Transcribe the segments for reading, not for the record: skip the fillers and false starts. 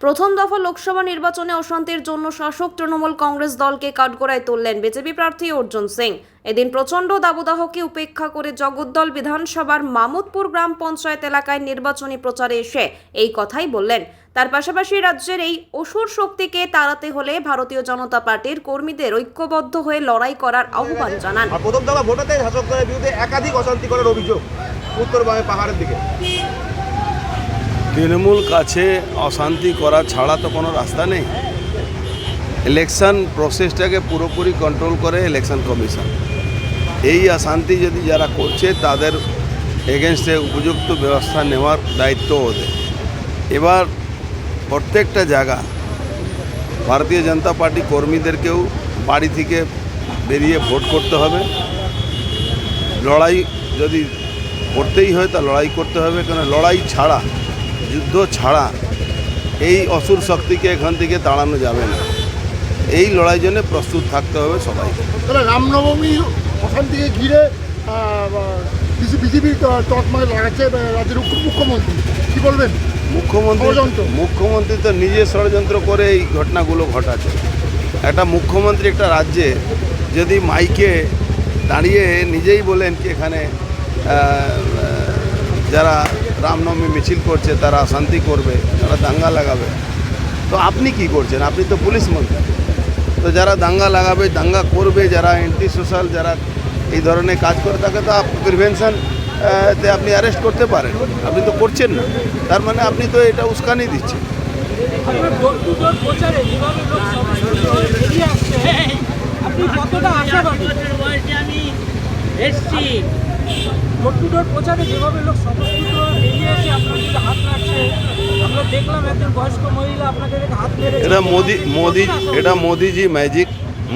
প্রথম দফা লোকসভা নির্বাচনে অশান্তির জন্য শাসক তৃণমূল কংগ্রেস দলকে কাঠগড়ায় তুললেন বিজেপি প্রার্থী অর্জুন সিং। এদিন প্রচণ্ড দাবদাহকে উপেক্ষা করে জগদ্দল বিধানসভার মামুদপুর গ্রাম পঞ্চায়েত এলাকায় নির্বাচনী প্রচারে এসে এই কথাই বললেন। তার পাশাপাশি রাজ্যের এই অসুর শক্তিকে তাড়াতে হলে ভারতীয় জনতা পার্টির কর্মীদের ঐক্যবদ্ধ হয়ে লড়াই করার আহ্বান জানান। প্রথম দফা ভোটাতে শাসক দলের বিরুদ্ধে একাধিক অশান্তি করার অভিযোগ উত্তরবঙ্গে পাহাড়ের দিকে। তৃণমূল কাছে অশান্তি করা ছাড়া তো কোনো রাস্তা নেই। ইলেকশন প্রসেসটাকে পুরোপুরি কন্ট্রোল করে ইলেকশন কমিশন। এই অশান্তি যদি যারা করছে তাদের এগেনস্টে উপযুক্ত ব্যবস্থা নেওয়ার দায়িত্ব ওদের। এবার প্রত্যেকটা জায়গা ভারতীয় জনতা পার্টি কর্মীদেরকেও বাড়ি থেকে বেরিয়ে ভোট করতে হবে। লড়াই যদি করতেই হয় তা লড়াই করতে হবে, কারণ লড়াই ছাড়া, যুদ্ধ ছাড়া এই অসুর শক্তিকে এখান থেকে তাড়ানো যাবে না। এই লড়াই জন্য প্রস্তুত থাকতে হবে সবাইকে। তাহলে রামনবমী অশান্তিকে ঘিরে বিজেপির তকমায় লাগাচ্ছে রাজ্যের মুখ্যমন্ত্রী, কি বলবেন? মুখ্যমন্ত্রী তো নিজে ষড়যন্ত্র করে এই ঘটনাগুলো ঘটাচ্ছে। একটা মুখ্যমন্ত্রী একটা রাজ্যে যদি মাইকে দাঁড়িয়ে নিজেই বলেন কি এখানে যারা রামনবমী মিছিল করছে তারা শান্তি করবে, তারা দাঙ্গা লাগাবে, তো আপনি কি করছেন? আপনি তো পুলিশ মন্ত্রী। তো যারা দাঙ্গা লাগাবে, দাঙ্গা করবে, যারা অ্যান্টি সোশ্যাল, যারা এই ধরনের কাজ করে তাকে তো প্রিভেনশনতে আপনি অ্যারেস্ট করতে পারেন। আপনি তো করছেন না, তার মানে আপনি তো এটা উস্কানি দিচ্ছেন। প্রচারে যেভাবে লোক সমস্ত এগিয়ে এসে আপনার দিকে হাত রাখছে, আমরা দেখলাম একজন বয়স্ক মহিলা আপনাকে হাত মেরে। এটা মোদিজি ম্যাজিক।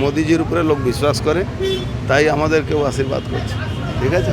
মোদিজির উপরে লোক বিশ্বাস করে, তাই আমাদেরকেও আশীর্বাদ করছে। ঠিক আছে।